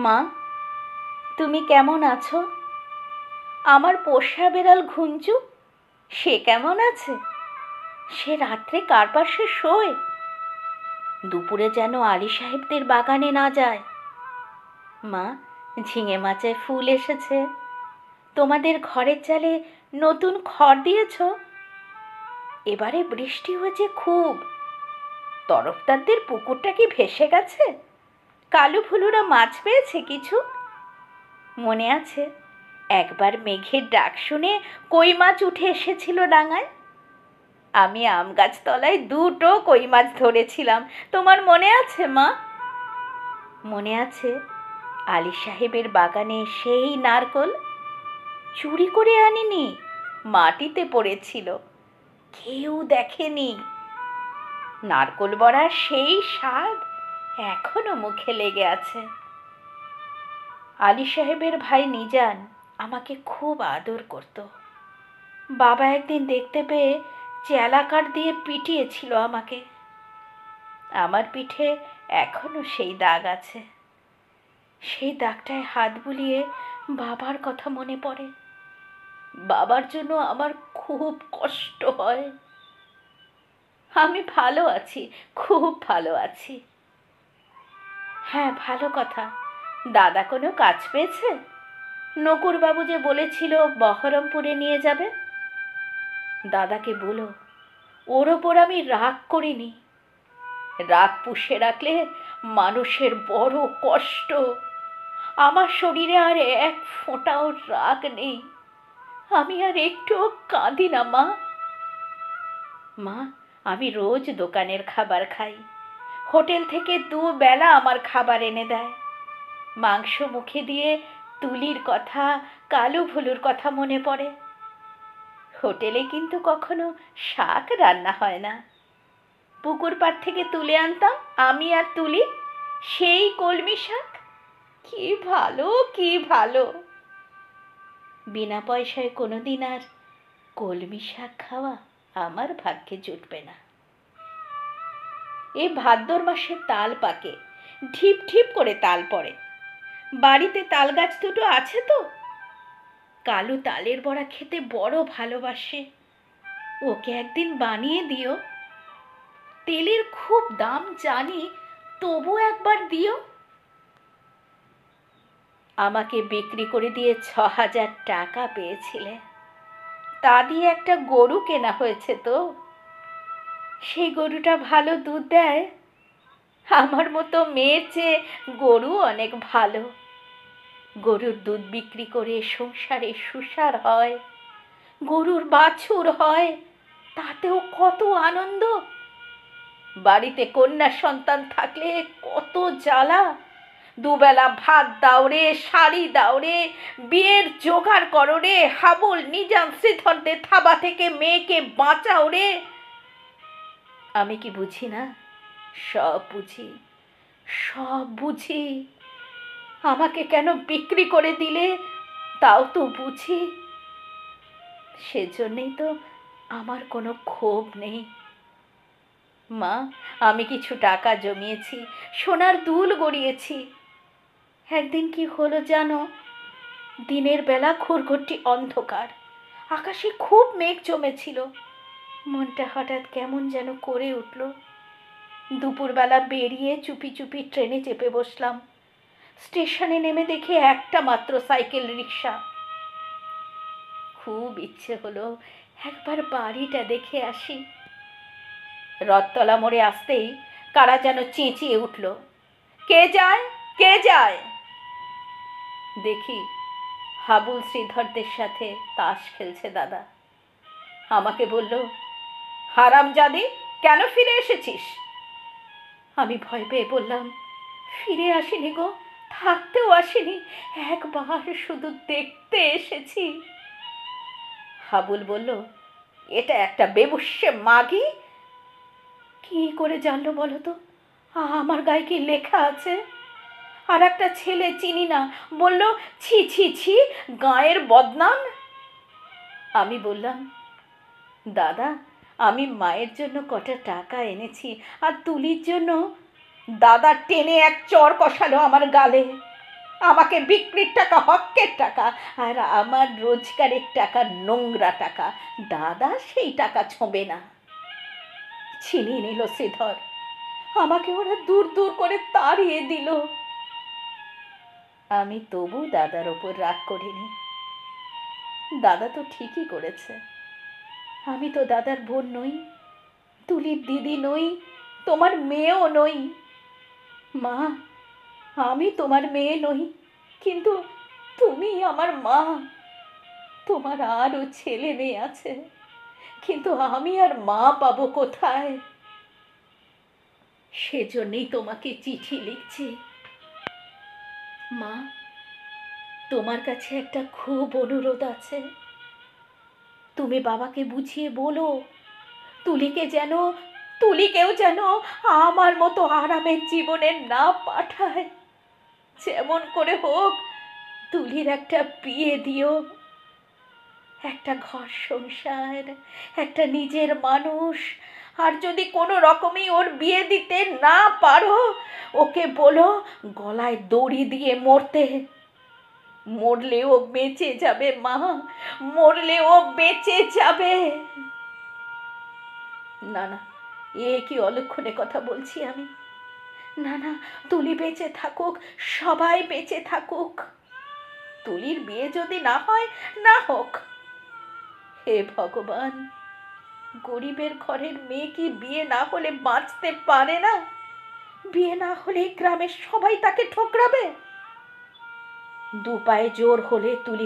মা, তুমি কেমন আছো? আমার পোষা বেড়াল ঘুঞ্চু, সে কেমন আছে? সে রাত্রে কার পাশে শোয়? দুপুরে যেন আলী সাহেবদের বাগানে না যায়। মা, ঝিঙে মাচায় ফুল এসেছে। তোমাদের ঘরের চালে নতুন খড় দিয়েছ। এবারে বৃষ্টি হয়েছে খুব। তরফদারদের পুকুরটা কি ভেসে গেছে? কালু ফুলুরা মাছ পেয়েছে কিছু? মনে আছে একবার মেঘের ডাক শুনে কই মাছ উঠে এসেছিল ডাঙায়? আমি আম গাছতলায় 2টো কই মাছ ধরেছিলাম। তোমার মনে আছে মা? মনে আছে আলী সাহেবের বাগানে সেই নারকোল? চুরি করে আনিনি, মাটিতে পড়েছিল, কেউ দেখেনি। নারকোল বড়ার সেই স্বাদ এখনো মুখে লেগে আছে। আলী সাহেবের ভাই নিজান আমাকে খুব আদর করত। বাবা একদিন দেখতে পেয়ে চেলাকাঠ দিয়ে পিটিয়েছিল আমাকে। আমার পিঠে এখনো সেই দাগ আছে। সেই দাগটায় হাত বুলিয়ে বাবার কথা মনে পড়ে। বাবার জন্য আমার খুব কষ্ট হয়। আমি ভালো আছি, খুব ভালো আছি। হ্যাঁ, ভালো কথা। দাদা কোনো কাজ পেয়েছে? নকুরবাবু যে বলেছিল বহরমপুরে নিয়ে যাবে। দাদাকে বলো ওর ওপর আমি রাগ করিনি। রাগ পুষে রাখলে মানুষের বড় কষ্ট। আমার শরীরে আর এক ফোঁটাও রাগ নেই। আমি আর একটুও কাঁদি না মা। মা, আমি রোজ দোকানের খাবার খাই। হোটেল থেকে 2 বেলা আমার খাবার এনে দেয়। মাংস মুখে দিয়ে তুলির কথা, কালু ভুলুর কথা মনে পড়ে। হোটেলে কিন্তু কখনো শাক রান্না হয় না। পুকুর পাড় থেকে তুলে আনতাম আমি আর তুলি, সেই কলমি শাক। কি ভালো, কি ভালো! বিনা পয়সায় কোনোদিন আর কলমি শাক খাওয়া আমার ভাগ্যে জুটবে না। এই ভাদ্র মাসে তাল পাকে, ঢিপ ঢিপ করে তাল পড়ে। বাড়িতে তাল গাছ 2টো আছে তো। কালু তালের বড়া খেতে বড় ভালোবাসে। ওকে একদিন বানিয়ে দিও। তেলের খুব দাম জানি, তবু একবার দিও। আমাকে বিক্রি করে দিয়ে 6,000 টাকা পেয়েছিলে। তা দিয়ে একটা গরু কেনা হয়েছে তো। সেই গরুটা ভালো দুধ দেয়। আমার মতো মেয়ের চেয়ে গরু অনেক ভালো। গরুর দুধ বিক্রি করে সংসারে সুসার হয়, গরুর বাছুর হয়, তাতেও কত আনন্দ। বাড়িতে কন্যা সন্তান থাকলে কত জ্বালা। 2 বেলা ভাত দাও রে, শাড়ি দাও রে, বিয়ের জোগাড় করো রে, হাবুল নিজাম শ্রীধরদের থাবা থেকে মেয়েকে বাঁচাও রে। আমি কি বুঝি না? সব বুঝি, সব বুঝি। আমাকে কেন বিক্রি করে দিলে তাও তো বুঝি। সেজন্যই তো আমার কোনো ক্ষোভ নেই। মা, আমি কিছু টাকা জমিয়েছি, সোনার দুল গড়িয়েছি। একদিন কি হলো জানো? দিনের বেলা ঘুরঘুরটি অন্ধকার, আকাশে খুব মেঘ জমেছিল। মনটা হঠাৎ কেমন যেন করে উঠল। দুপুরবেলা বেরিয়ে চুপি চুপি ট্রেনে চেপে বসলাম। স্টেশনে নেমে দেখি একটা মাত্র সাইকেল রিক্সা। খুব ইচ্ছে হলো একবার বাড়িটা দেখে আসি। রথতলা মোড়ে আসতেই কারা যেন চেঁচিয়ে উঠল, কে যায়, কে যায়? দেখি হাবুল শ্রীধরদের সাথে তাস খেলছে দাদা। আমাকে বলল, হারামজাদি, কেন ফিরে এসেছিস? আমি ভয় পেয়ে বললাম, ফিরে আসিনি গো, থাকতেও আসিনি, একবার শুধু দেখতে এসেছি। হাবুল বলল, এটা একটা বেবুশ্যে মাগি। কি করে জানলো বলো তো? আমার গায়ে কি লেখা আছে? আর একটা ছেলে চিনি না বলল, ছি ছি ছি, গায়ের বদনাম। আমি বললাম, দাদা, আমি মায়ের জন্য কটা টাকা এনেছি আর তুলির জন্য। দাদা টেনে এক চড় কষালো আমার গালে। আমাকে বিক্রির টাকা হকের টাকা, আর আমার রোজগারের টাকা নোংরা টাকা। দাদা সেই টাকা ছোঁবে না। ছিনিয়ে নিল শ্রীধর, আমাকে ওরা দূর দূর করে তাড়িয়ে দিল। আমি তবু দাদার ওপর রাগ করিনি। দাদা তো ঠিকই করেছে। আমি তো দাদার বোন নই, তুলির দিদি নই, তোমার মেয়েও নই। মা, আমি তোমার মেয়ে নই, কিন্তু তুমি আমার মা। তোমার আরও ছেলে মেয়ে আছে, কিন্তু আমি আর মা পাবো কোথায়? সেজন্যই তোমাকে চিঠি লিখছি। মা, তোমার কাছে একটা খুব অনুরোধ আছে। তুমি বাবাকে বুঝিয়ে বলো তুলিকেও যেন আমার মতো আরামের জীবনে না পাঠায়। যেমন করে হোক তুলির একটা বিয়ে দিও, একটা ঘর সংসার, একটা নিজের মানুষ। আর যদি কোনো রকমই ওর বিয়ে দিতে না পারো, ওকে বলো গলায় দড়ি দিয়ে মরতে। মরলে ও বেঁচে যাবে মা, মরলে ও বেঁচে যাবে। না না, এ কি অলক্ষণে কথা বলছি আমি? না না, তুলি বেঁচে থাকুক, সবাই বেঁচে থাকুক। তুলির বিয়ে যদি না হয়, না হোক। হে ভগবান, গরিবের ঘরের মেয়ে কি বিয়ে না হলে বাঁচতে পারে না? বিয়ে না হলে গ্রামের সবাই তাকে ঠোকরাবে। দু পায়ে জোর হলে তুলি